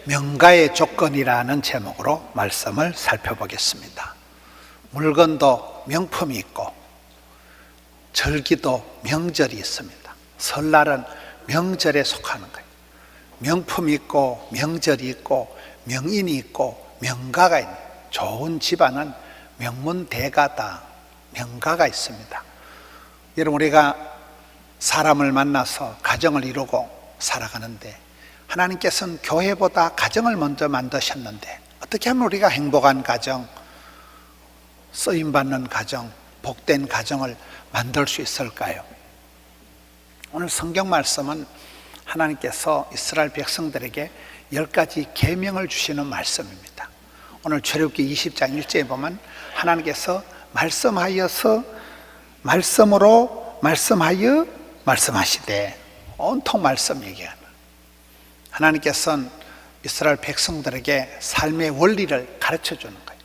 명가의 조건이라는 제목으로 말씀을 살펴보겠습니다. 물건도 명품이 있고 절기도 명절이 있습니다. 설날은 명절에 속하는 거예요. 명품이 있고 명절이 있고 명인이 있고 명가가 있는, 좋은 집안은 명문대가다, 명가가 있습니다. 여러분, 우리가 사람을 만나서 가정을 이루고 살아가는데 하나님께서는 교회보다 가정을 먼저 만드셨는데 어떻게 하면 우리가 행복한 가정, 쓰임받는 가정, 복된 가정을 만들 수 있을까요? 오늘 성경 말씀은 하나님께서 이스라엘 백성들에게 10가지 계명을 주시는 말씀입니다. 오늘 출애굽기 20장 1절에 보면 하나님께서 말씀하여서 말씀으로 말씀하여 말씀하시되, 온통 말씀 얘기하는, 하나님께서는 이스라엘 백성들에게 삶의 원리를 가르쳐 주는 거예요.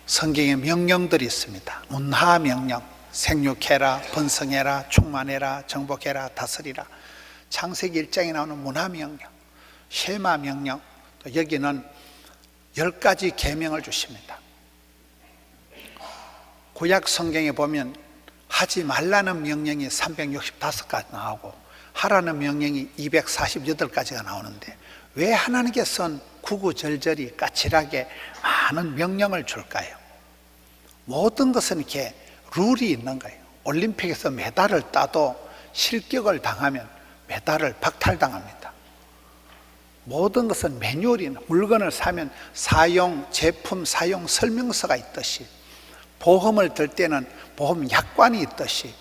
성경에 명령들이 있습니다. 문하 명령, 생육해라, 번성해라, 충만해라, 정복해라, 다스리라. 창세기 1장에 나오는 문하 명령, 쉐마 명령, 또 여기는 10가지 계명을 주십니다. 구약 성경에 보면 하지 말라는 명령이 365가지 나오고 하라는 명령이 248가지가 나오는데 왜 하나님께서는 구구절절히 까칠하게 많은 명령을 줄까요? 모든 것은 이렇게 룰이 있는 거예요. 올림픽에서 메달을 따도 실격을 당하면 메달을 박탈당합니다. 모든 것은 매뉴얼이 있는, 물건을 사면 사용, 제품 사용 설명서가 있듯이, 보험을 들 때는 보험 약관이 있듯이,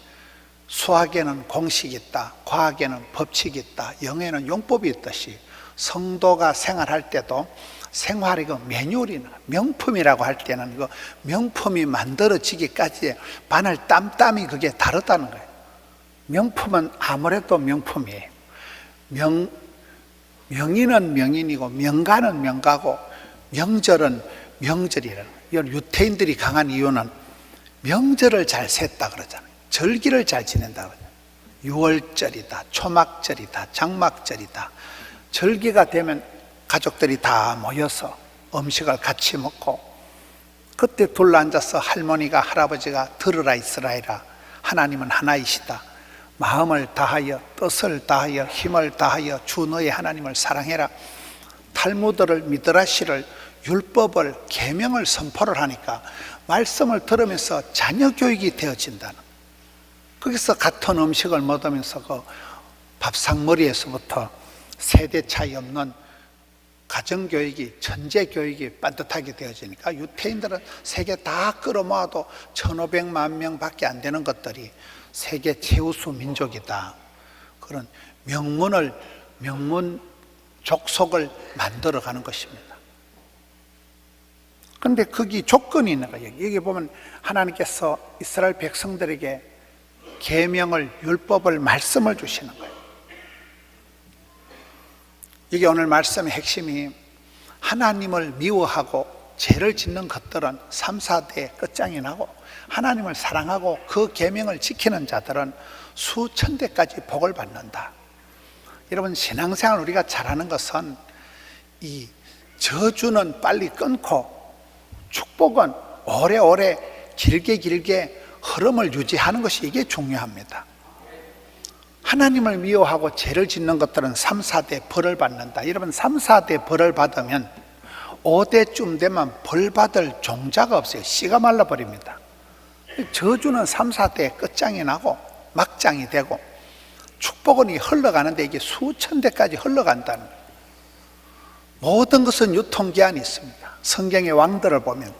수학에는 공식이 있다, 과학에는 법칙이 있다, 영어에는 용법이 있듯이 성도가 생활할 때도 생활의 그 매뉴얼이, 명품이라고 할 때는 그 명품이 만들어지기까지 바늘 땀땀이 그게 다르다는 거예요. 명품은 아무래도 명품이에요. 명인은 명인이고 명가는 명가고 명절은 명절이라는 거예요. 유태인들이 강한 이유는 명절을 잘 셌다 그러잖아요. 절기를 잘 지낸다 그러잖아요. 유월절이다, 초막절이다, 장막절이다. 절기가 되면 가족들이 다 모여서 음식을 같이 먹고, 그때 둘러앉아서 할머니가 할아버지가 들으라 이스라엘아, 하나님은 하나이시다, 마음을 다하여 뜻을 다하여 힘을 다하여 주 너의 하나님을 사랑해라, 탈무드를 미드라시를 율법을 계명을 선포를 하니까 말씀을 들으면서 자녀 교육이 되어진다는, 거기서 같은 음식을 먹으면서 그 밥상머리에서부터 세대 차이 없는 가정교육이, 전제교육이 반듯하게 되어지니까 유태인들은 세계 다 끌어모아도 1500만 명밖에 안 되는 것들이 세계 최우수 민족이다, 그런 명문 족속을 만들어가는 것입니다. 그런데 거기 조건이 있는 거예요. 여기 보면 하나님께서 이스라엘 백성들에게 계명을, 율법을, 말씀을 주시는 거예요. 이게 오늘 말씀의 핵심이, 하나님을 미워하고 죄를 짓는 것들은 3, 4대 끝장이 나고, 하나님을 사랑하고 그 계명을 지키는 자들은 수천 대까지 복을 받는다. 여러분, 신앙생활 우리가 잘하는 것은 이 저주는 빨리 끊고 축복은 오래오래 길게 흐름을 유지하는 것이, 이게 중요합니다. 하나님을 미워하고 죄를 짓는 것들은 3, 4대 벌을 받는다. 여러분, 3, 4대 벌을 받으면 5대쯤 되면 벌 받을 종자가 없어요. 씨가 말라버립니다. 저주는 3, 4대 끝장이 나고 막장이 되고, 축복은 흘러가는데 이게 수천 대까지 흘러간다는 거예요. 모든 것은 유통기한이 있습니다. 성경의 왕들을 보면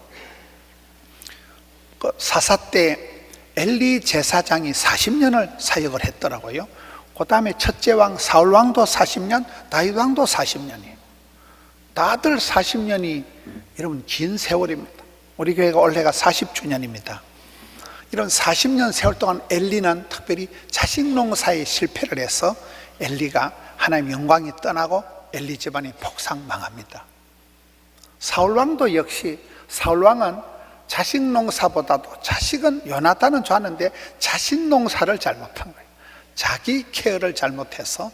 그 사사 때 엘리 제사장이 40년을 사역을 했더라고요. 그 다음에 첫째 왕 사울 왕도 40년, 다윗 왕도 40년이에요. 다들 40년이 여러분 긴 세월입니다. 우리 교회가 올해가 40주년입니다. 이런 40년 세월 동안 엘리는 특별히 자식 농사에 실패를 해서 엘리가 하나님의 영광이 떠나고 엘리 집안이 폭삭망합니다. 사울 왕도 역시, 사울 왕은 자식 농사보다도, 자식은 요나단은 좋았는데 자식 농사를 잘못한 거예요. 자기 케어를 잘못해서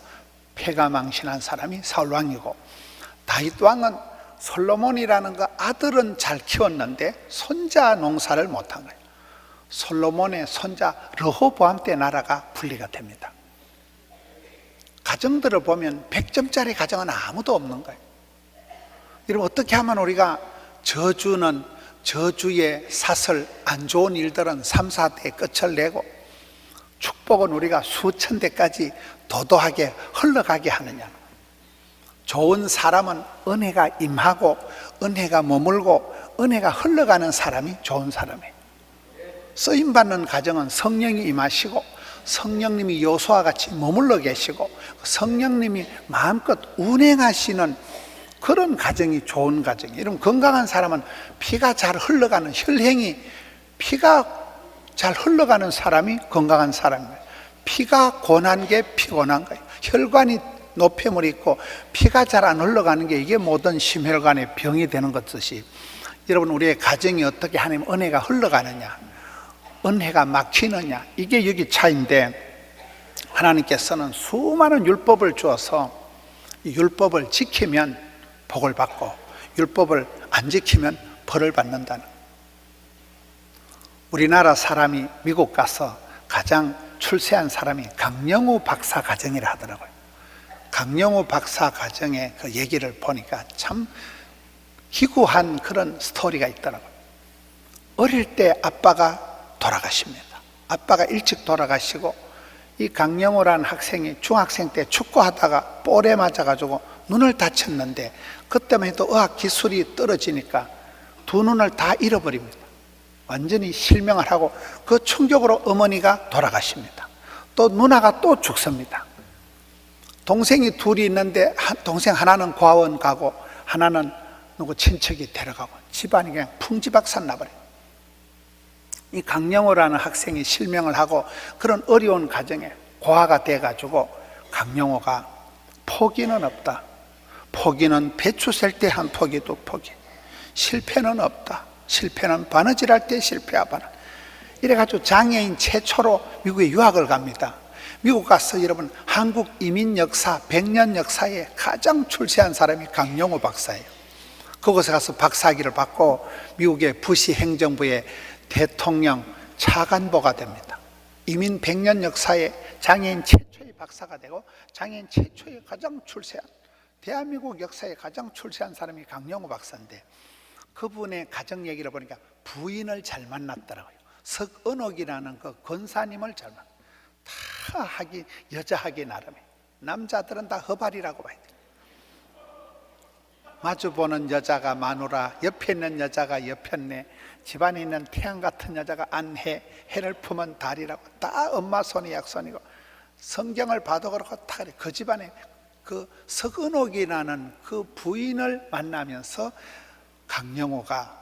패가 망신한 사람이 사울 왕이고, 다윗 왕은 솔로몬이라는 그 아들은 잘 키웠는데 손자 농사를 못한 거예요. 솔로몬의 손자 르호보암 때 나라가 분리가 됩니다. 가정들을 보면 100점짜리 가정은 아무도 없는 거예요. 여러분, 어떻게 하면 우리가 저주의 사슬, 안 좋은 일들은 3, 4대에 끝을 내고 축복은 우리가 수천 대까지 도도하게 흘러가게 하느냐. 좋은 사람은 은혜가 임하고 은혜가 머물고 은혜가 흘러가는 사람이 좋은 사람이에요. 쓰임받는 가정은 성령이 임하시고 성령님이 여호수아와 같이 머물러 계시고 성령님이 마음껏 운행하시는 그런 가정이 좋은 가정이에요. 여러분, 건강한 사람은 피가 잘 흘러가는, 혈행이 피가 잘 흘러가는 사람이 건강한 사람이에요. 피가 고난 게 피곤한 거예요. 혈관이 노폐물이 있고 피가 잘 안 흘러가는 게 이게 모든 심혈관의 병이 되는 것듯이, 여러분, 우리의 가정이 어떻게 하나님 은혜가 흘러가느냐, 은혜가 막히느냐, 이게 여기 차이인데, 하나님께서는 수많은 율법을 주어서 이 율법을 지키면 복을 받고 율법을 안 지키면 벌을 받는다는. 우리나라 사람이 미국 가서 가장 출세한 사람이 강영우 박사 가정이라 하더라고요. 강영우 박사 가정의 그 얘기를 보니까 참 희구한 그런 스토리가 있더라고요. 어릴 때 아빠가 돌아가십니다. 아빠가 일찍 돌아가시고 이 강영우라는 학생이 중학생 때 축구하다가 볼에 맞아가지고 눈을 다쳤는데, 그때만 해도 의학 기술이 떨어지니까 두 눈을 다 잃어버립니다. 완전히 실명을 하고 그 충격으로 어머니가 돌아가십니다. 또 누나가 또 죽습니다. 동생이 둘이 있는데 동생 하나는 과원 가고 하나는 누구 친척이 데려가고 집안이 그냥 풍지박산 나버려요. 이 강영호라는 학생이 실명을 하고 그런 어려운 가정에 고아가 돼가지고 강영호가 포기는 없다. 포기는 배추 셀 때 한 포기 두 포기. 실패는 없다. 실패는 바느질할 때 실패야 바느. 이래가지고 장애인 최초로 미국에 유학을 갑니다. 미국 가서 여러분, 한국 이민 역사 100년 역사에 가장 출세한 사람이 강영호 박사예요. 그곳에 가서 박사학위를 받고 미국의 부시 행정부의 대통령 차관보가 됩니다. 이민 100년 역사에 장애인 최초의 박사가 되고 장애인 최초의 가장 출세한, 대한민국 역사에 가장 출세한 사람이 강영호 박사인데, 그분의 가정 얘기를 보니까 부인을 잘 만났더라고요. 석은옥이라는 그 권사님을 잘 만났어요. 다 하기, 여자 하기 나름에. 남자들은 다 허발이라고 봐야 돼요. 마주보는 여자가 마누라, 옆에 있는 여자가 여편네, 집안에 있는 태양 같은 여자가 안해, 해를 품은 달이라고. 다 엄마 손이 약손이고, 성경을 봐도 그렇고 다 그래. 그 집안에 그 석은옥이라는 그 부인을 만나면서 강영호가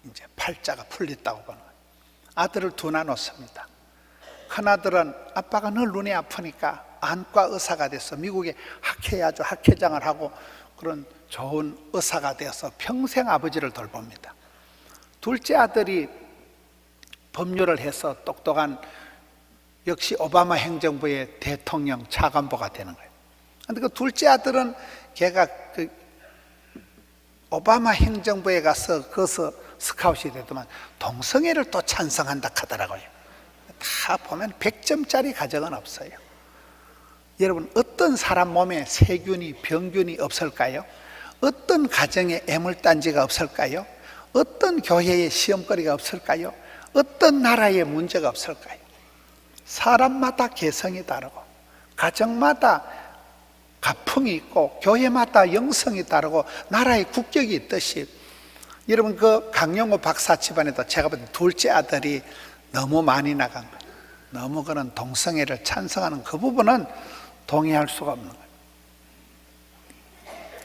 이제 팔자가 풀렸다고 보는 거예요. 아들을 둘 낳았습니다. 큰아들은 아빠가 늘 눈이 아프니까 안과 의사가 돼서 미국에 학회야죠, 학회장을 하고 그런 좋은 의사가 되어서 평생 아버지를 돌봅니다. 둘째 아들이 법률을 해서 똑똑한, 역시 오바마 행정부의 대통령 차관보가 되는 거예요. 그런데 그 둘째 아들은 걔가 그 오바마 행정부에 가서 거기서 스카웃이 되더만 동성애를 또 찬성한다 하더라고요. 다 보면 100점짜리 가정은 없어요. 여러분, 어떤 사람 몸에 세균이, 병균이 없을까요? 어떤 가정에 애물단지가 없을까요? 어떤 교회에 시험거리가 없을까요? 어떤 나라에 문제가 없을까요? 사람마다 개성이 다르고 가정마다 가풍이 있고 교회마다 영성이 다르고 나라의 국격이 있듯이, 여러분, 그 강영호 박사 집안에도 제가 본 둘째 아들이 너무 많이 나간 거예요. 너무 그런 동성애를 찬성하는 그 부분은 동의할 수가 없는 거예요.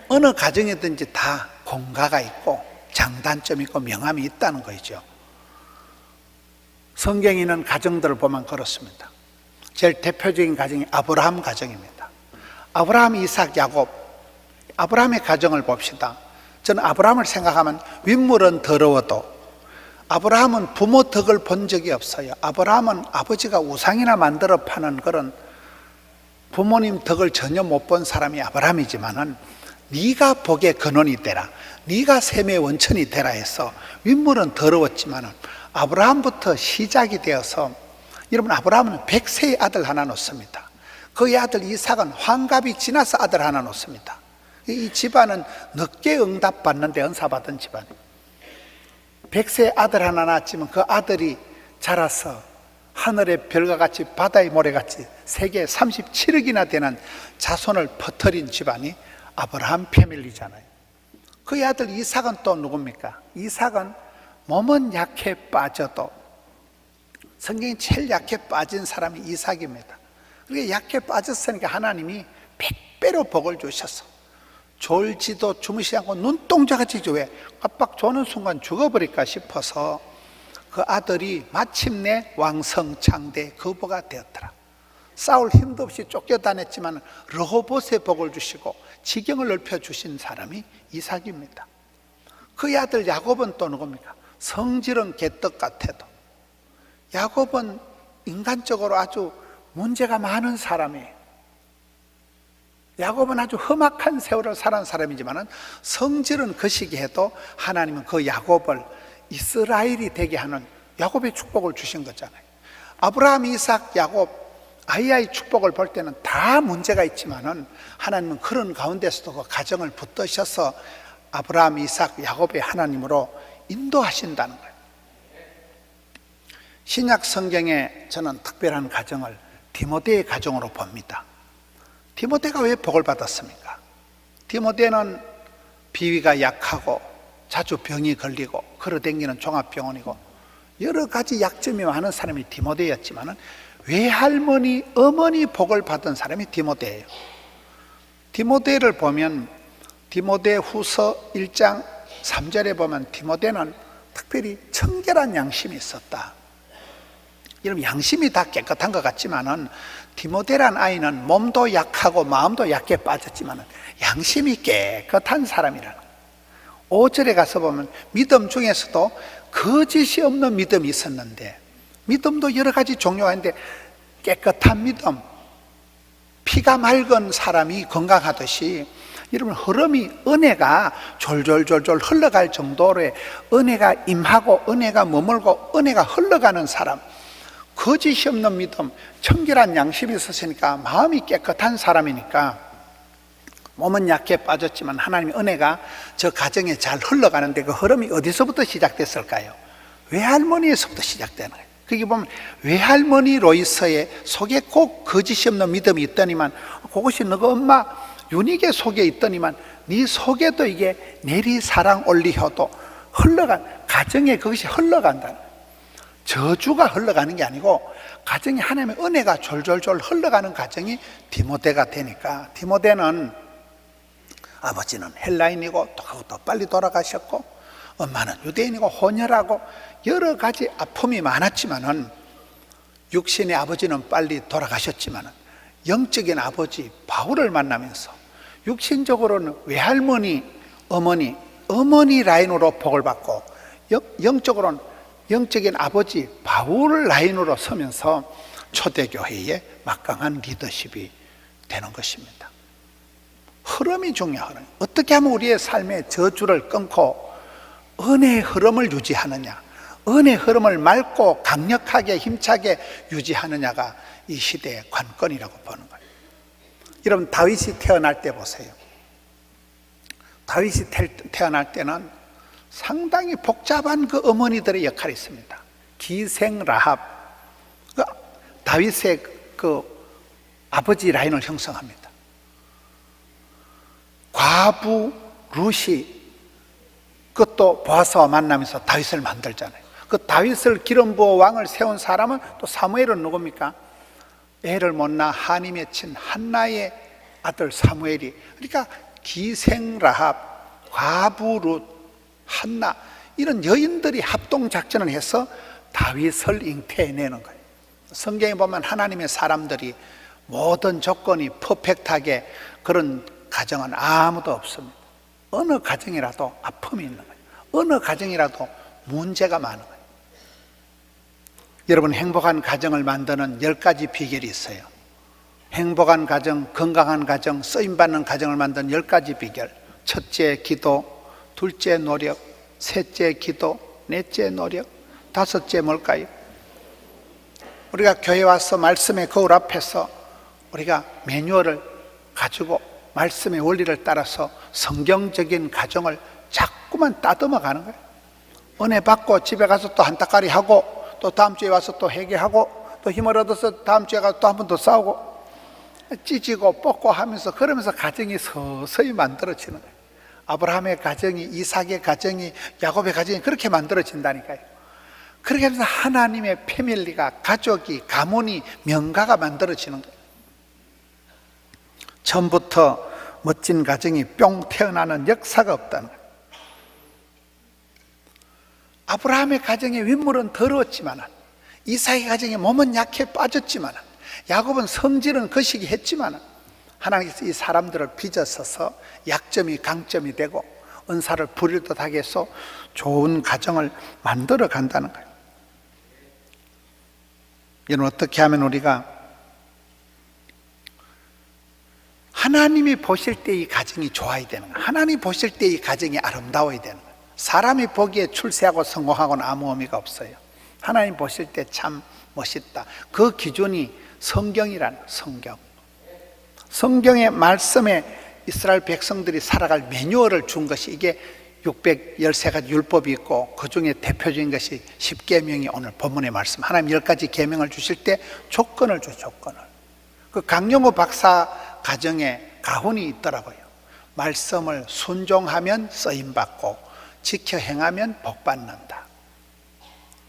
어느 가정이든지 다 공가가 있고 장단점이 있고 명함이 있다는 거죠. 성경에 있는 가정들을 보면 그렇습니다. 제일 대표적인 가정이 아브라함 가정입니다. 아브라함, 이삭, 야곱, 아브라함의 가정을 봅시다. 저는 아브라함을 생각하면 윗물은 더러워도 아브라함은 부모 덕을 본 적이 없어요. 아브라함은 아버지가 우상이나 만들어 파는 그런 부모님 덕을 전혀 못 본 사람이 아브라함이지만은 네가 복의 근원이 되라, 네가 샘의 원천이 되라 해서 윗물은 더러웠지만 아브라함부터 시작이 되어서, 여러분 아브라함은 100세의 아들 하나 놓습니다. 그의 아들 이삭은 환갑이 지나서 아들 하나 놓습니다. 이 집안은 늦게 응답받는데 은사받은 집안이에요. 100세의 아들 하나 낳았지만 그 아들이 자라서 하늘의 별과 같이 바다의 모래같이 세계 37억이나 되는 자손을 퍼뜨린 집안이 아브라함 패밀리잖아요. 그의 아들 이삭은 또 누굽니까? 이삭은 몸은 약해 빠져도, 성경이 제일 약해 빠진 사람이 이삭입니다. 그게 약해 빠졌으니까 하나님이 100배로 복을 주셔서 졸지도 주무시지 않고 눈동자같이 왜 깜빡 조는 순간 죽어버릴까 싶어서 그 아들이 마침내 왕성창대 거부가 되었더라. 싸울 힘도 없이 쫓겨다녔지만 르호봇의 복을 주시고 지경을 넓혀주신 사람이 이삭입니다. 그의 아들 야곱은 또 누굽니까? 성질은 개떡 같아도, 야곱은 인간적으로 아주 문제가 많은 사람이에요. 야곱은 아주 험악한 세월을 살은 사람이지만 성질은 거시기해도 하나님은 그 야곱을 이스라엘이 되게 하는 야곱의 축복을 주신 거잖아요. 아브라함, 이삭, 야곱, 아이의 축복을 볼 때는 다 문제가 있지만은 하나님은 그런 가운데서도 그 가정을 붙드셔서 아브라함, 이삭, 야곱의 하나님으로 인도하신다는 거예요. 신약 성경에 저는 특별한 가정을 디모데의 가정으로 봅니다. 디모데가 왜 복을 받았습니까? 디모데는 비위가 약하고 자주 병이 걸리고 걸어다니는 종합병원이고 여러 가지 약점이 많은 사람이 디모데였지만 외할머니, 어머니 복을 받은 사람이 디모데예요. 디모데를 보면 디모데 후서 1장 3절에 보면 디모데는 특별히 청결한 양심이 있었다. 여러분 양심이 다 깨끗한 것 같지만은 디모데란 아이는 몸도 약하고 마음도 약해 빠졌지만은 양심이 깨끗한 사람이라는 거예요. 5절에 가서 보면 믿음 중에서도 거짓이 없는 믿음이 있었는데, 믿음도 여러 가지 종류가 있는데 깨끗한 믿음, 피가 맑은 사람이 건강하듯이 여러분 흐름이, 은혜가 졸졸졸졸 흘러갈 정도로 은혜가 임하고 은혜가 머물고 은혜가 흘러가는 사람, 거짓이 없는 믿음, 청결한 양심이 있었으니까 마음이 깨끗한 사람이니까 몸은 약해 빠졌지만 하나님의 은혜가 저 가정에 잘 흘러가는데 그 흐름이 어디서부터 시작됐을까요? 외할머니에서부터 시작되는 거예요. 거기 보면 외할머니 로이서의 속에 꼭 거짓이 없는 믿음이 있더니만, 그것이 너가 엄마 유닉의 속에 있더니만 네 속에도 이게 내리사랑 올리혀도 흘러간 가정에 그것이 흘러간다는 거예요. 저주가 흘러가는 게 아니고 가정에 하나님의 은혜가 졸졸졸 흘러가는 가정이 디모데가 되니까, 디모데는 아버지는 헬라인이고 또 빨리 돌아가셨고 엄마는 유대인이고 혼혈하고 여러 가지 아픔이 많았지만은, 육신의 아버지는 빨리 돌아가셨지만은 영적인 아버지 바울을 만나면서 육신적으로는 외할머니, 어머니 라인으로 복을 받고 영적으로는 영적인 아버지 바울 라인으로 서면서 초대교회의 막강한 리더십이 되는 것입니다. 흐름이 중요해요. 어떻게 하면 우리의 삶의 저주를 끊고 은혜의 흐름을 유지하느냐, 은혜의 흐름을 맑고 강력하게 힘차게 유지하느냐가 이 시대의 관건이라고 보는 거예요. 여러분 다윗이 태어날 때 보세요. 다윗이 태어날 때는 상당히 복잡한 그 어머니들의 역할이 있습니다. 기생 라합, 다윗의 그 아버지 라인을 형성합니다. 과부 루시, 그것도 보아스와 만나면서 다윗을 만들잖아요. 그 다윗을 기름 부어 왕을 세운 사람은 또 사무엘은 누굽니까? 애를 못 낳아 한이 맺힌 한나의 아들 사무엘이, 그러니까 기생 라합, 과부 룻, 한나, 이런 여인들이 합동작전을 해서 다윗을 잉태해내는 거예요. 성경에 보면 하나님의 사람들이 모든 조건이 퍼펙트하게 그런 가정은 아무도 없습니다. 어느 가정이라도 아픔이 있는 거예요. 어느 가정이라도 문제가 많은 거예요. 여러분 행복한 가정을 만드는 10가지 비결이 있어요. 행복한 가정, 건강한 가정, 쓰임받는 가정을 만드는 10가지 비결. 첫째 기도, 둘째 노력, 셋째 기도, 넷째 노력, 다섯째 뭘까요? 우리가 교회 와서 말씀의 거울 앞에서 우리가 매뉴얼을 가지고 말씀의 원리를 따라서 성경적인 가정을 자꾸만 따듬어 가는 거예요. 은혜 받고 집에 가서 또 한따까리 하고, 또 다음 주에 와서 또 회개하고, 또 힘을 얻어서 다음 주에 가서 또 한 번 더 싸우고, 찢고 뽑고 하면서, 그러면서 가정이 서서히 만들어지는 거예요. 아브라함의 가정이, 이삭의 가정이, 야곱의 가정이 그렇게 만들어진다니까요. 그렇게 하면서 하나님의 패밀리가, 가족이, 가문이, 명가가 만들어지는 거예요. 처음부터 멋진 가정이 뿅 태어나는 역사가 없다는 거예요. 아브라함의 가정의 윗물은 더러웠지만, 이삭의 가정의 몸은 약해 빠졌지만, 야곱은 성질은 거시기 했지만, 하나님께서 이 사람들을 빚어서서 약점이 강점이 되고 은사를 부릴 듯하게 해서 좋은 가정을 만들어 간다는 거예요. 이는 어떻게 하면 우리가 하나님이 보실 때 이 가정이 좋아야 되는 거예요. 하나님이 보실 때 이 가정이 아름다워야 되는 거예요. 사람이 보기에 출세하고 성공하고는 아무 의미가 없어요. 하나님 보실 때 참 멋있다. 그 기준이 성경이라는 거예요. 성경. 성경의 말씀에 이스라엘 백성들이 살아갈 매뉴얼을 준 것이, 이게 613가지 율법이 있고 그 중에 대표적인 것이 10계명이 오늘 본문의 말씀. 하나님 10가지 계명을 주실 때 조건을 줘, 조건을. 그 강영호 박사 가정에 가훈이 있더라고요. 말씀을 순종하면 쓰임받고 지켜 행하면 복받는다.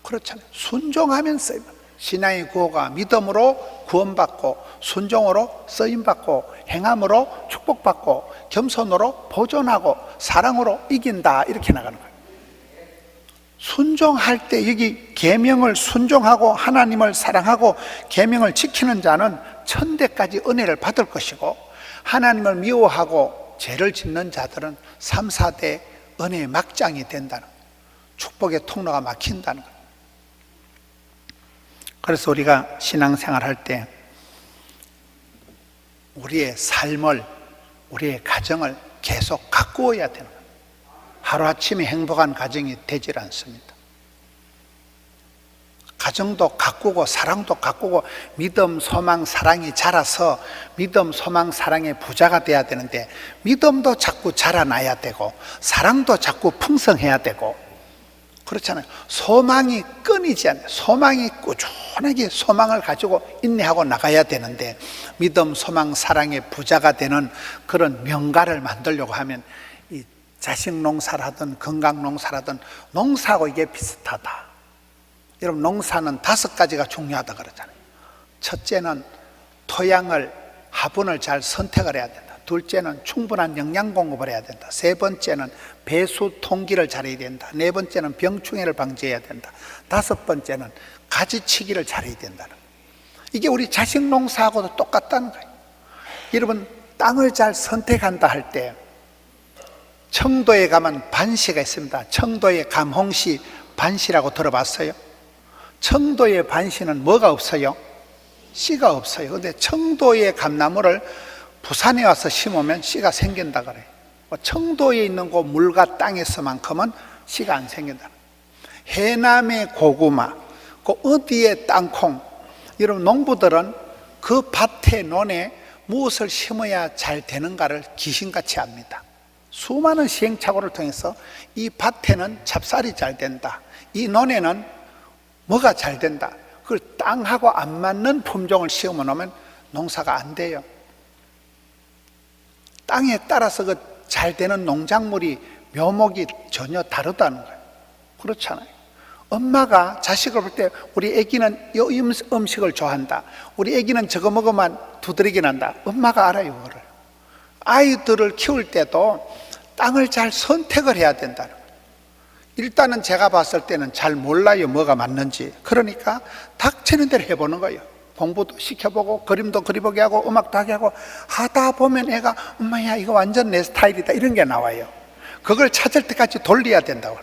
그렇잖아요. 순종하면 쓰임받고, 신앙의 구호가 믿음으로 구원받고, 순종으로 쓰임받고, 행함으로 축복받고, 겸손으로 보존하고, 사랑으로 이긴다, 이렇게 나가는 거예요. 순종할 때, 여기 계명을 순종하고 하나님을 사랑하고 계명을 지키는 자는 천대까지 은혜를 받을 것이고, 하나님을 미워하고 죄를 짓는 자들은 3, 4대 은혜의 막장이 된다는 거예요. 축복의 통로가 막힌다는 거예요. 그래서 우리가 신앙생활 할 때 우리의 삶을, 우리의 가정을 계속 가꾸어야 되는 거예요. 하루아침에 행복한 가정이 되질 않습니다. 가정도 가꾸고 사랑도 가꾸고 믿음, 소망, 사랑이 자라서 믿음, 소망, 사랑의 부자가 돼야 되는데, 믿음도 자꾸 자라나야 되고 사랑도 자꾸 풍성해야 되고, 그렇잖아요. 소망이 끊이지 않아요. 소망이 꾸준하게 소망을 가지고 인내하고 나가야 되는데, 믿음, 소망, 사랑의 부자가 되는 그런 명가를 만들려고 하면 이 자식 농사를 하든 건강 농사를 하든 농사하고 이게 비슷하다. 여러분, 농사는 5가지가 중요하다 그러잖아요. 첫째는 토양을, 화분을 잘 선택을 해야 된다. 둘째는 충분한 영양 공급을 해야 된다. 세 번째는 배수 통기를 잘해야 된다. 네 번째는 병충해를 방지해야 된다. 다섯 번째는 가지치기를 잘해야 된다는 거예요. 이게 우리 자식 농사하고도 똑같다는 거예요. 여러분, 땅을 잘 선택한다 할 때 청도에 가면 반시가 있습니다. 청도의 감홍시 반시라고 들어봤어요? 청도의 반시는 뭐가 없어요? 씨가 없어요. 그런데 청도의 감나무를 부산에 와서 심으면 씨가 생긴다 그래요. 청도에 있는 그 물과 땅에서만큼은 씨가 안 생긴다. 해남의 고구마, 그 어디의 땅콩, 여러분 농부들은 그 밭의 논에 무엇을 심어야 잘 되는가를 귀신같이 압니다. 수많은 시행착오를 통해서 이 밭에는 찹쌀이 잘 된다, 이 논에는 뭐가 잘 된다, 그걸 땅하고 안 맞는 품종을 심어 놓으면 농사가 안 돼요. 땅에 따라서 그 잘 되는 농작물이 묘목이 전혀 다르다는 거예요. 그렇잖아요. 엄마가 자식을 볼 때 우리 애기는 이 음식을 좋아한다, 우리 애기는 저거 먹으면 두드러기 난다, 엄마가 알아요. 그거를. 아이들을 키울 때도 땅을 잘 선택을 해야 된다는 거예요. 일단은 제가 봤을 때는 잘 몰라요, 뭐가 맞는지. 그러니까 닥치는 대로 해보는 거예요. 공부도 시켜보고 그림도 그려보게 하고 음악도 하게 하고 하다 보면 애가 엄마야 이거 완전 내 스타일이다 이런 게 나와요. 그걸 찾을 때까지 돌려야 된다고.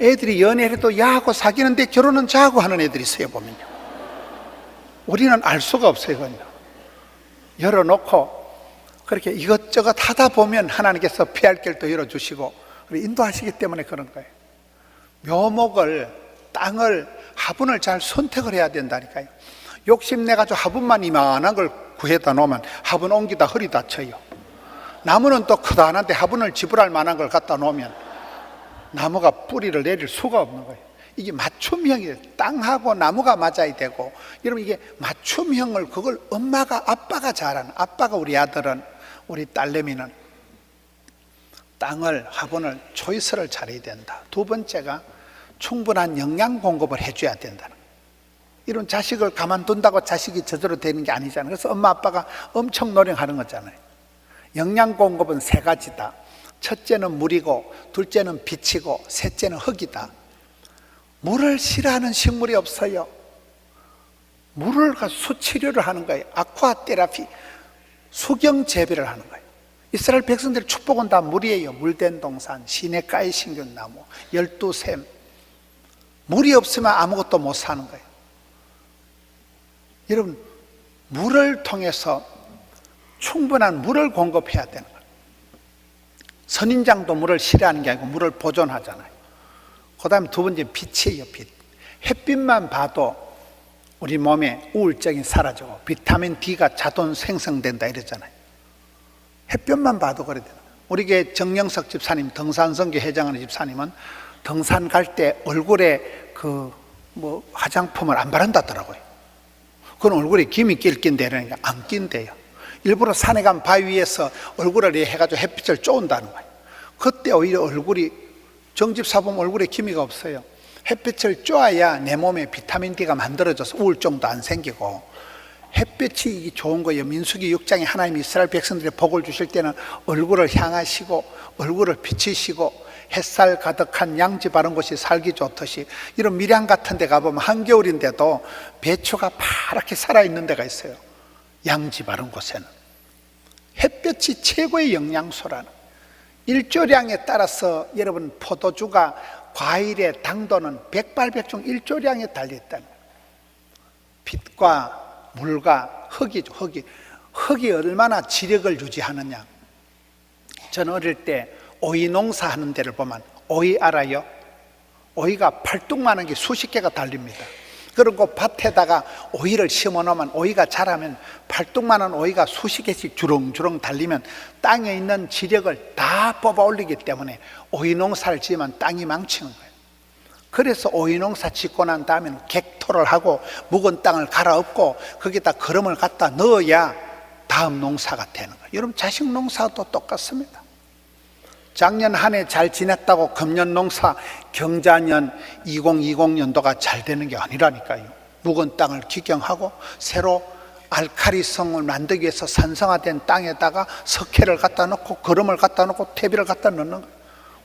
애들이 연애를 해도 야하고 사귀는데 결혼은 자하고 하는 애들이 있어요. 보면요, 우리는 알 수가 없어요. 그건 열어놓고 그렇게 이것저것 하다 보면 하나님께서 피할 길도 열어주시고 인도하시기 때문에 그런 거예요. 묘목을, 땅을, 화분을 잘 선택을 해야 된다니까요. 욕심내가지고 화분만 이만한 걸 구해다 놓으면 화분 옮기다 허리 다쳐요. 나무는 또 크다한데 화분을 지불할 만한 걸 갖다 놓으면 나무가 뿌리를 내릴 수가 없는 거예요. 이게 맞춤형이에요. 땅하고 나무가 맞아야 되고, 여러분 이게 맞춤형을, 그걸 엄마가, 아빠가 잘하는, 아빠가, 우리 아들은, 우리 딸내미는 땅을, 화분을, 초이스를 잘해야 된다. 두 번째가 충분한 영양 공급을 해줘야 된다는 거예요. 이런 자식을 가만둔다고 자식이 저절로 되는 게 아니잖아요. 그래서 엄마 아빠가 엄청 노력하는 거잖아요. 영양 공급은 세 가지다. 첫째는 물이고, 둘째는 빛이고, 셋째는 흙이다. 물을 싫어하는 식물이 없어요. 물을 수치료를 하는 거예요. 아쿠아 테라피, 수경 재배를 하는 거예요. 이스라엘 백성들의 축복은 다 물이에요. 물된 동산, 시냇가의 신균나무, 12샘. 물이 없으면 아무것도 못 사는 거예요. 여러분, 물을 통해서 충분한 물을 공급해야 되는 거예요. 선인장도 물을 싫어하는 게 아니고 물을 보존하잖아요. 그 다음에 두 번째 빛이에요. 빛. 햇빛만 봐도 우리 몸에 우울증이 사라지고 비타민 D가 자동 생성된다 이러잖아요. 햇볕만 봐도 그래야 돼요. 우리 교회 정영석 집사님, 등산선교 회장하는 집사님은 등산 갈 때 얼굴에 화장품을 안 바른다더라고요. 그건 얼굴에 김이 낄 낀데 이러니까 안 낀대요. 일부러 산에 간 바위 위에서 얼굴을 해가지고 햇빛을 쬐운다는 거예요. 그때 오히려 얼굴이, 정집사 보면 얼굴에 기미가 없어요. 햇빛을 쬐야 내 몸에 비타민 D가 만들어져서 우울증도 안 생기고, 햇빛이 좋은 거예요. 민수기 6장에 하나님이 이스라엘 백성들의 복을 주실 때는 얼굴을 향하시고 얼굴을 비치시고 햇살 가득한 양지 바른 곳이 살기 좋듯이, 이런 밀양 같은 데 가보면 한겨울인데도 배추가 파랗게 살아있는 데가 있어요. 양지 바른 곳에는 햇볕이 최고의 영양소라는, 일조량에 따라서 여러분 포도주가, 과일의 당도는 백발백중 일조량에 달려있다는 거예요. 빛과 물과 흙이죠. 흙이 얼마나 지력을 유지하느냐. 저는 어릴 때 오이 농사하는 데를 보면, 오이 알아요? 오이가 팔뚝만한 게 수십 개가 달립니다. 그리고 밭에다가 오이를 심어 놓으면, 오이가 자라면 팔뚝만한 오이가 수십 개씩 주렁주렁 달리면 땅에 있는 지력을 다 뽑아 올리기 때문에 오이 농사를 지으면 땅이 망치는 거예요. 그래서 오이 농사 짓고 난 다음에는 객토를 하고 묵은 땅을 갈아엎고 거기다 거름을 갖다 넣어야 다음 농사가 되는 거예요. 여러분, 자식 농사도 똑같습니다. 작년 한 해 잘 지냈다고 금년 농사, 경자년 2020년도가 잘 되는 게 아니라니까요. 묵은 땅을 기경하고 새로 알칼리성을 만들기 위해서 산성화된 땅에다가 석회를 갖다 놓고 거름을 갖다 놓고 퇴비를 갖다 넣는 거예요.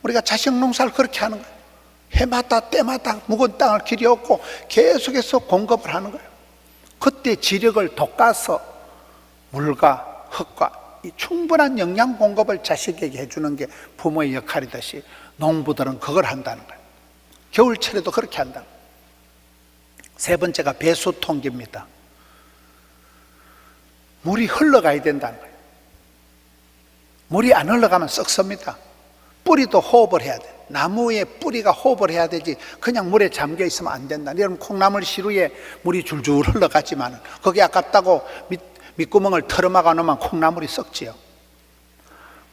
우리가 자식 농사를 그렇게 하는 거예요. 해마다 때마다 묵은 땅을 길이었고 계속해서 공급을 하는 거예요. 그때 지력을 돋가서 물과 흙과 이 충분한 영양 공급을 자식에게 해주는 게 부모의 역할이듯이 농부들은 그걸 한다는 거예요. 겨울철에도 그렇게 한다. 세 번째가 배수통기입니다. 물이 흘러가야 된다는 거예요. 물이 안 흘러가면 썩습니다. 뿌리도 호흡을 해야 돼요. 나무의 뿌리가 호흡을 해야 되지 그냥 물에 잠겨 있으면 안 된다. 여러분, 콩나물 시루에 물이 줄줄 흘러가지만 거기 아깝다고 밑구멍을 털어막아 놓으면 콩나물이 썩지요.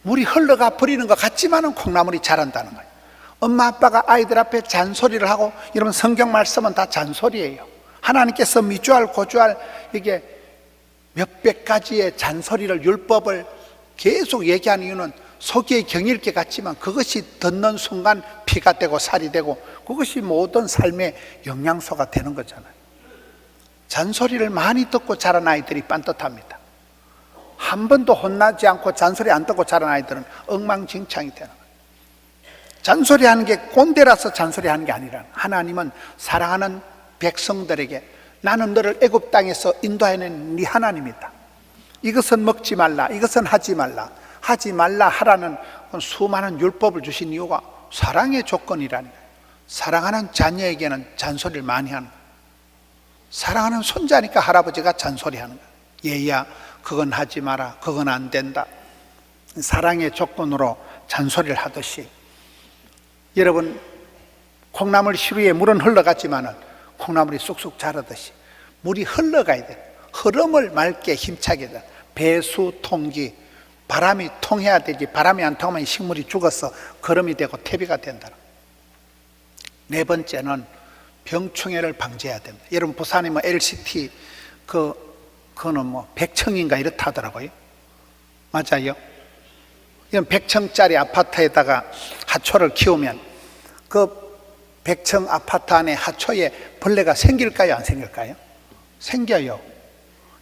물이 흘러가 버리는 것 같지만은 콩나물이 자란다는 거예요. 엄마 아빠가 아이들 앞에 잔소리를 하고, 여러분 성경 말씀은 다 잔소리예요. 하나님께서 미주알 고주알 이게 몇백 가지의 잔소리를, 율법을 계속 얘기하는 이유는 속에 경일게 같지만 그것이 듣는 순간 피가 되고 살이 되고 그것이 모든 삶의 영양소가 되는 거잖아요. 잔소리를 많이 듣고 자란 아이들이 반듯합니다. 한 번도 혼나지 않고 잔소리 안 듣고 자란 아이들은 엉망진창이 되는 거예요. 잔소리하는 게 꼰대라서 잔소리하는 게 아니라, 하나님은 사랑하는 백성들에게 나는 너를 애굽 땅에서 인도해낸 네 하나님이다. 이것은 먹지 말라, 이것은 하지 말라, 하지 말라 하라는 수많은 율법을 주신 이유가 사랑의 조건이라니. 사랑하는 자녀에게는 잔소리를 많이 하는 거예요. 사랑하는 손자니까 할아버지가 잔소리하는 거예요. 얘야, 그건 하지 마라, 그건 안 된다. 사랑의 조건으로 잔소리를 하듯이, 여러분 콩나물 시루에 물은 흘러갔지만은 콩나물이 쑥쑥 자라듯이 물이 흘러가야 돼. 흐름을 맑게 힘차게 돼. 배수 통기, 바람이 통해야 되지. 바람이 안 통하면 식물이 죽어서 거름이 되고 퇴비가 된다. 네 번째는 병충해를 방지해야 됩니다. 여러분 부산에 뭐 LCT 그거는 뭐 100층인가 이렇다 하더라고요. 맞아요? 이건 100층짜리 아파트에다가 하초를 키우면 그 100층 아파트 안에 하초에 벌레가 생길까요? 안 생길까요? 생겨요.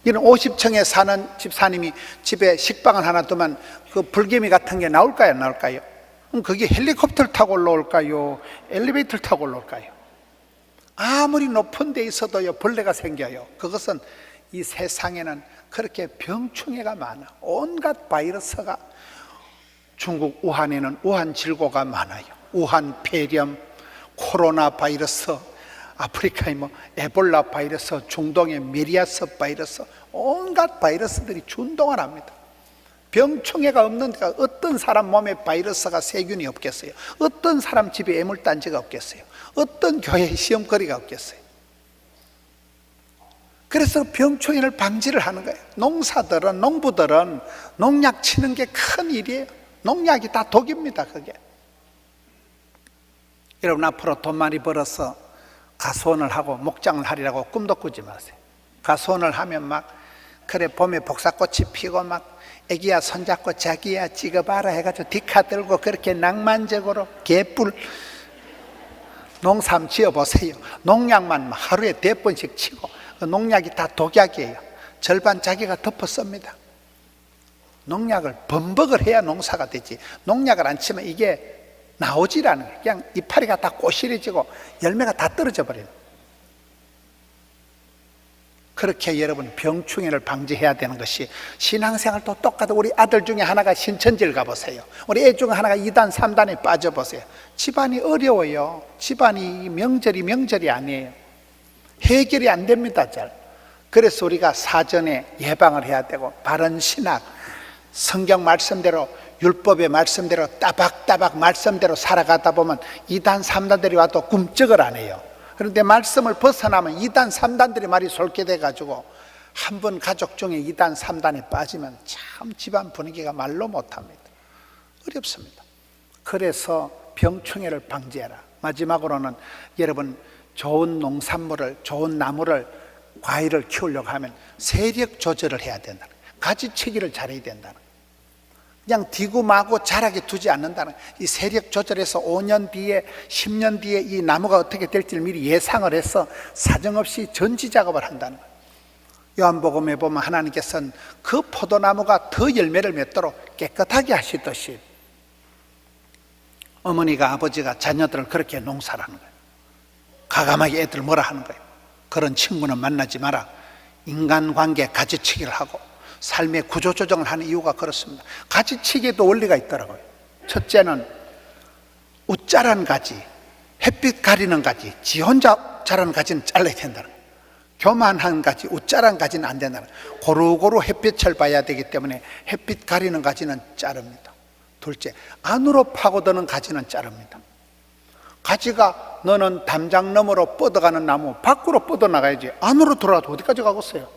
이런 50층에 사는 집사님이 집에 식빵을 하나 두면 그 불개미 같은 게 나올까요? 안 나올까요? 그럼 그게 헬리콥터를 타고 올라올까요? 엘리베이터를 타고 올라올까요? 아무리 높은 데 있어도요 벌레가 생겨요. 그것은 이 세상에는 그렇게 병충해가 많아. 온갖 바이러스가, 중국 우한에는 우한질고가 많아요. 우한 폐렴, 코로나 바이러스, 아프리카에 뭐 에볼라 바이러스, 중동의 메리아스 바이러스, 온갖 바이러스들이 준동을 합니다. 병충해가 없는 데가 어떤 사람 몸에 바이러스가, 세균이 없겠어요? 어떤 사람 집에 애물단지가 없겠어요? 어떤 교회에 시험거리가 없겠어요? 그래서 병충해를 방지를 하는 거예요. 농사들은, 농부들은 농약 치는 게 큰 일이에요. 농약이 다 독입니다. 그게. 여러분 앞으로 돈 많이 벌어서 가수원을 하고 목장을 하리라고 꿈도 꾸지 마세요. 가수원을 하면 막 그래 봄에 복사꽃이 피고 막 애기야 손잡고 자기야 찍어봐라 해가지고 디카 들고 그렇게 낭만적으로 개뿔 농삼 지어보세요. 농약만 하루에 4번씩 치고 그 농약이 다 독약이에요. 절반 자기가 덮어 씁니다. 농약을 범벅을 해야 농사가 되지, 농약을 안 치면 이게 나오질 않아요. 그냥 이파리가 다 꼬실해지고 열매가 다 떨어져 버려요. 그렇게 여러분 병충해를 방지해야 되는 것이, 신앙생활도 똑같아. 우리 아들 중에 하나가 신천지를 가보세요. 우리 애 중에 하나가 2단 3단에 빠져보세요. 집안이 어려워요. 집안이 명절이 아니에요. 해결이 안 됩니다. 잘. 그래서 우리가 사전에 예방을 해야 되고, 바른 신학, 성경 말씀대로, 율법의 말씀대로 따박따박 말씀대로 살아가다 보면 2단 3단들이 와도 꿈쩍을 안 해요. 그런데 말씀을 벗어나면 2단 3단들이 말이 솔게 돼가지고 한 번 가족 중에 2단 3단에 빠지면 참 집안 분위기가 말로 못합니다. 어렵습니다. 그래서 병충해를 방지해라. 마지막으로는 여러분 좋은 농산물을, 좋은 나무를, 과일을 키우려고 하면 세력 조절을 해야 된다는 거예요. 가지치기를 잘해야 된다는 거예요. 그냥 디고마고 자라게 두지 않는다는 거예요. 이 세력 조절해서 5년 뒤에 10년 뒤에 이 나무가 어떻게 될지를 미리 예상을 해서 사정없이 전지 작업을 한다는 거예요. 요한복음에 보면 하나님께서는 그 포도나무가 더 열매를 맺도록 깨끗하게 하시듯이 어머니가, 아버지가 자녀들을 그렇게 농사를 하는 거예요. 가감하게 애들 뭐라 하는 거예요. 그런 친구는 만나지 마라. 인간관계 가지치기를 하고 삶의 구조조정을 하는 이유가 그렇습니다. 가지치기에도 원리가 있더라고요. 첫째는 웃자란 가지, 햇빛 가리는 가지, 지 혼자 자라는 가지는 잘라야 된다는 거예요. 교만한 가지, 웃자란 가지는 안 된다는 거예요. 고루고루 햇빛을 봐야 되기 때문에 햇빛 가리는 가지는 자릅니다. 둘째, 안으로 파고드는 가지는 자릅니다. 가지가 너는 담장 너머로 뻗어가는 나무, 밖으로 뻗어나가야지 안으로 들어와도 어디까지 가겠어요?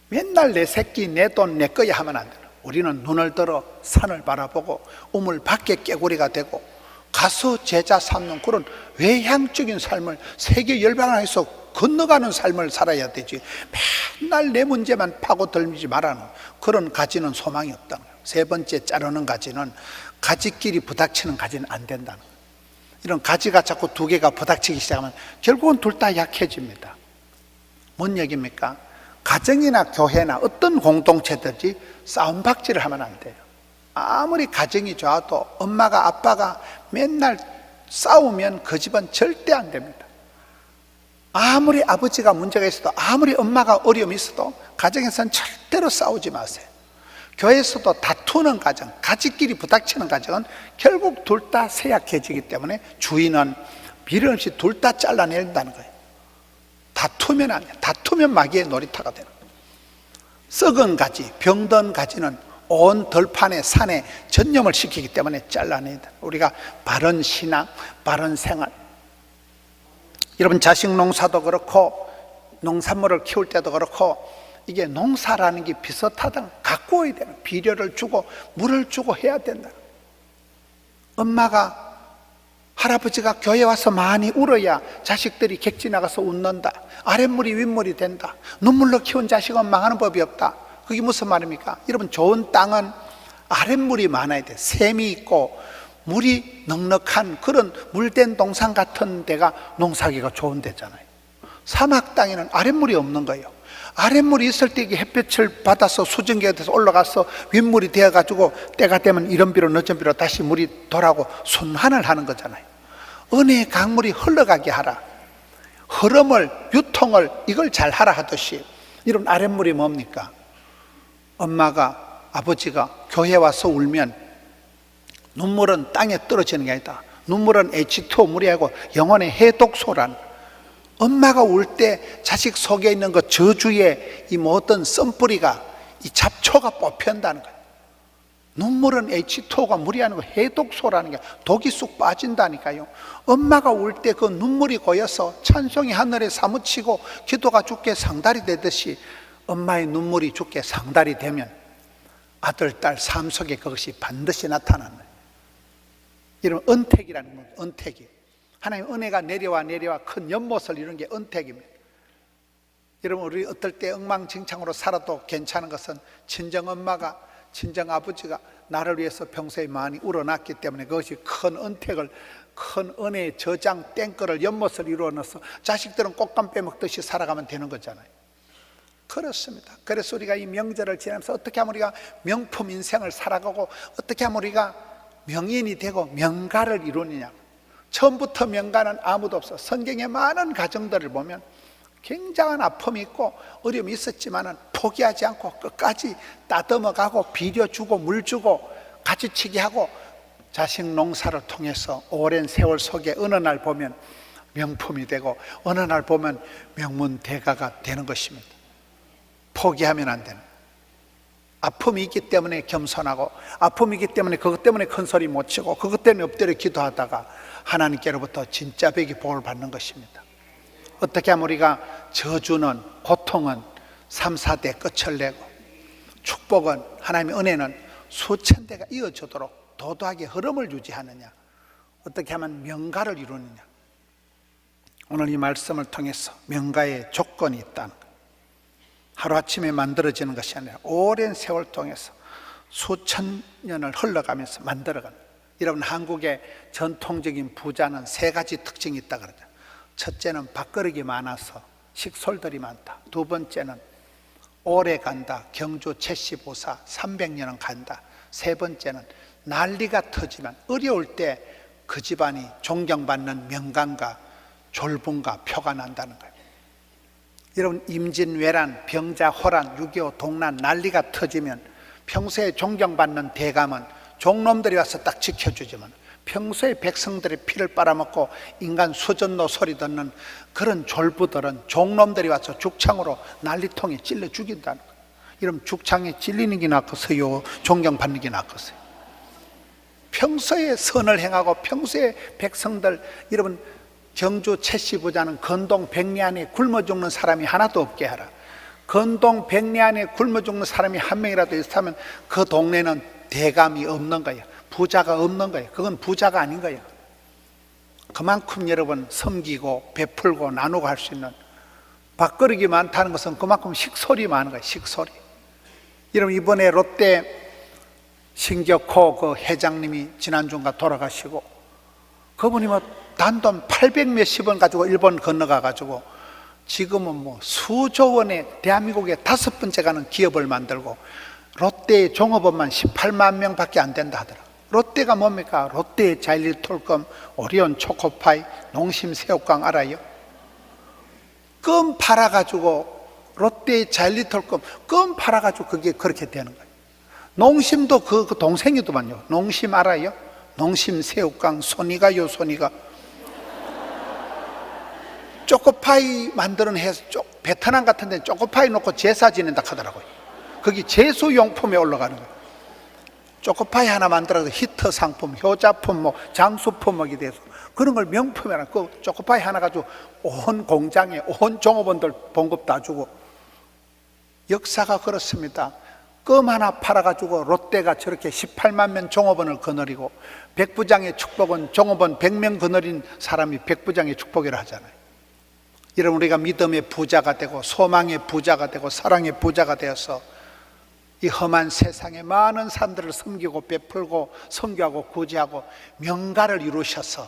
맨날 내 새끼, 내 돈, 내 거야 하면 안 돼요. 우리는 눈을 들어 산을 바라보고 우물 밖에 깨구리가 되고 가수 제자 삼는 그런 외향적인 삶을, 세계 열방을 해서 건너가는 삶을 살아야 되지, 맨날 내 문제만 파고들지 말라는 그런 가지는 소망이 없다는 거예요. 세 번째, 자르는 가지는 가지끼리 부닥치는 가지는 안 된다는 거예요. 이런 가지가 자꾸 두 개가 부닥치기 시작하면 결국은 둘 다 약해집니다. 뭔 얘기입니까? 가정이나 교회나 어떤 공동체든지 싸움박질을 하면 안 돼요. 아무리 가정이 좋아도 엄마가, 아빠가 맨날 싸우면 그 집은 절대 안 됩니다. 아무리 아버지가 문제가 있어도, 아무리 엄마가 어려움이 있어도 가정에서는 절대로 싸우지 마세요. 교회에서도 다투는 가정, 가지끼리 부닥치는 가정은 결국 둘 다 쇠약해지기 때문에 주인은 미련 없이 둘 다 잘라낸다는 거예요. 다투면 안 돼요. 다투면 마귀의 놀이터가 되는 거예요. 썩은 가지, 병든 가지는 온 들판에 산에 전염을 시키기 때문에 잘라내야 돼. 우리가 바른 신앙, 바른 생활. 여러분, 자식 농사도 그렇고 농산물을 키울 때도 그렇고 이게 농사라는 게 비슷하다. 가꾸어야 되는, 비료를 주고 물을 주고 해야 된다. 엄마가, 할아버지가 교회 와서 많이 울어야 자식들이 객지 나가서 웃는다. 아랫물이 윗물이 된다. 눈물로 키운 자식은 망하는 법이 없다. 그게 무슨 말입니까? 여러분, 좋은 땅은 아랫물이 많아야 돼. 샘이 있고 물이 넉넉한 그런 물된 동산 같은 데가 농사하기가 좋은 데잖아요. 사막 땅에는 아랫물이 없는 거예요. 아랫물이 있을 때 이게 햇볕을 받아서 수증기가 돼서 올라가서 윗물이 되어가지고 때가 되면 이런 비로 늦은 비로 다시 물이 돌아오고 순환을 하는 거잖아요. 은혜의 강물이 흘러가게 하라. 흐름을, 유통을 이걸 잘 하라 하듯이, 이런 아랫물이 뭡니까? 엄마가, 아버지가 교회 와서 울면 눈물은 땅에 떨어지는 게 아니다. 눈물은 H2O 물이 아니고 영혼의 해독소란. 엄마가 울 때 자식 속에 있는 그 저주의 이 모든 썬뿌리가, 이 잡초가 뽑힌다는 거예요. 눈물은 H2O가 물이 아니고 해독소라는 게, 독이 쑥 빠진다니까요. 엄마가 울 때 그 눈물이 고여서 찬송이 하늘에 사무치고 기도가 주께 상달이 되듯이 엄마의 눈물이 주께 상달이 되면 아들, 딸 삶 속에 그것이 반드시 나타나는 거예요. 이런 은택이라는 거예요. 은택이. 하나님 은혜가 내려와 큰 연못을 이루는 게 은택입니다. 여러분, 우리 어떨 때 엉망진창으로 살아도 괜찮은 것은 친정 엄마가, 친정 아버지가 나를 위해서 평소에 많이 울어놨기 때문에 그것이 큰 은택을, 큰 은혜의 저장 땡거를, 연못을 이루어 넣어서 자식들은 꽃감 빼먹듯이 살아가면 되는 거잖아요. 그렇습니다. 그래서 우리가 이 명절을 지나면서 어떻게 하면 우리가 명품 인생을 살아가고 어떻게 하면 우리가 명인이 되고 명가를 이루느냐. 처음부터 명가는 아무도 없어. 성경의 많은 가정들을 보면 굉장한 아픔이 있고 어려움이 있었지만 포기하지 않고 끝까지 따듬어가고 비료 주고 물 주고 가지치기 하고 자식 농사를 통해서 오랜 세월 속에 어느 날 보면 명품이 되고 어느 날 보면 명문대가가 되는 것입니다. 포기하면 안 되는. 아픔이 있기 때문에 겸손하고, 아픔이 있기 때문에 그것 때문에 큰 소리 못 치고, 그것 때문에 엎드려 기도하다가 하나님께로부터 진짜 백이 복을 받는 것입니다. 어떻게 하면 우리가 저주는, 고통은 3, 4대 끝을 내고 축복은, 하나님의 은혜는 수천 대가 이어지도록 도도하게 흐름을 유지하느냐, 어떻게 하면 명가를 이루느냐. 오늘 이 말씀을 통해서 명가의 조건이 있다는 것, 하루아침에 만들어지는 것이 아니라 오랜 세월 통해서 수천 년을 흘러가면서 만들어가는. 여러분, 한국의 전통적인 부자는 세 가지 특징이 있다 그러죠. 첫째는 밥그릇이 많아서 식솔들이 많다. 두 번째는 오래 간다. 경주 채시보사 300년은 간다. 세 번째는 난리가 터지면 어려울 때 그 집안이 존경받는 명강과 졸분과 표가 난다는 거예요. 여러분, 임진왜란, 병자, 호란, 6.25 동란 난리가 터지면 평소에 존경받는 대감은 종놈들이 와서 딱 지켜주지만 평소에 백성들의 피를 빨아먹고 인간 수전노 소리 듣는 그런 졸부들은 종놈들이 와서 죽창으로 난리통에 찔러 죽인다는 거예요. 여러분, 죽창에 찔리는 게 낫겠어요? 존경받는 게 낫겠어요? 평소에 선을 행하고 평소에 백성들, 여러분, 경주 채시부자는 건동 백리 안에 굶어 죽는 사람이 하나도 없게 하라. 건동 백리 안에 굶어 죽는 사람이 한 명이라도 있다면 그 동네는 대감이 없는 거예요. 부자가 없는 거예요. 그건 부자가 아닌 거예요. 그만큼 여러분 섬기고 베풀고 나누고 할 수 있는 밥그릇이 많다는 것은 그만큼 식솔이 많은 거예요. 식솔이. 여러분, 이번에 롯데 신격호 그 회장님이 지난주인가 돌아가시고, 그분이 뭐 단돈 800 몇십 원 가지고 일본 건너가 가지고 지금은 뭐 수조 원의 대한민국의 5번째 가는 기업을 만들고 롯데의 종업원만 18만 명밖에 안 된다 하더라. 롯데가 뭡니까? 롯데의 자일리톨컴, 오리온 초코파이, 농심 새우깡 알아요? 껌 팔아가지고 롯데의 자일리톨컴 껌 팔아가지고 그게 그렇게 되는 거예요. 농심도 그 동생이더만요. 농심 알아요? 농심 새우깡, 소니가요, 소니가. 초코파이 만드는 회사, 베트남 같은 데는 초코파이 놓고 제사 지낸다 하더라고요. 거기 제수용품에 올라가는 거예요. 초코파이 하나 만들어서 히트 상품, 효자품, 뭐 장수품목이 돼서 그런 걸 명품이라 그 초코파이 하나 가지고 온 공장에 온 종업원들 봉급 다 주고 역사가 그렇습니다. 껌 하나 팔아가지고 롯데가 저렇게 18만 명 종업원을 거느리고 백부장의 축복은 종업원 100명 거느린 사람이 백부장의 축복이라 하잖아요. 여러분 우리가 믿음의 부자가 되고 소망의 부자가 되고 사랑의 부자가 되어서 이 험한 세상에 많은 사람들을 섬기고 베풀고 선교하고 구제하고 명가를 이루셔서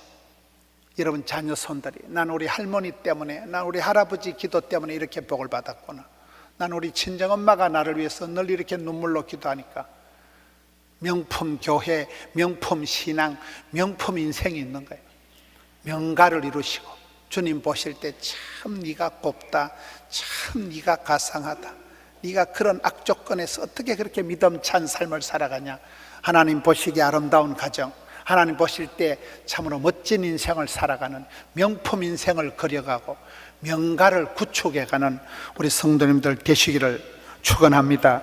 여러분 자녀 손들이 난 우리 할머니 때문에 난 우리 할아버지 기도 때문에 이렇게 복을 받았구나, 난 우리 친정엄마가 나를 위해서 늘 이렇게 눈물로 기도하니까 명품 교회, 명품 신앙, 명품 인생이 있는 거예요. 명가를 이루시고 주님 보실 때 참 네가 곱다, 참 네가 가상하다, 네가 그런 악조건에서 어떻게 그렇게 믿음 찬 삶을 살아가냐, 하나님 보시기에 아름다운 가정, 하나님 보실 때 참으로 멋진 인생을 살아가는 명품 인생을 그려가고 명가를 구축해가는 우리 성도님들 되시기를 축원합니다.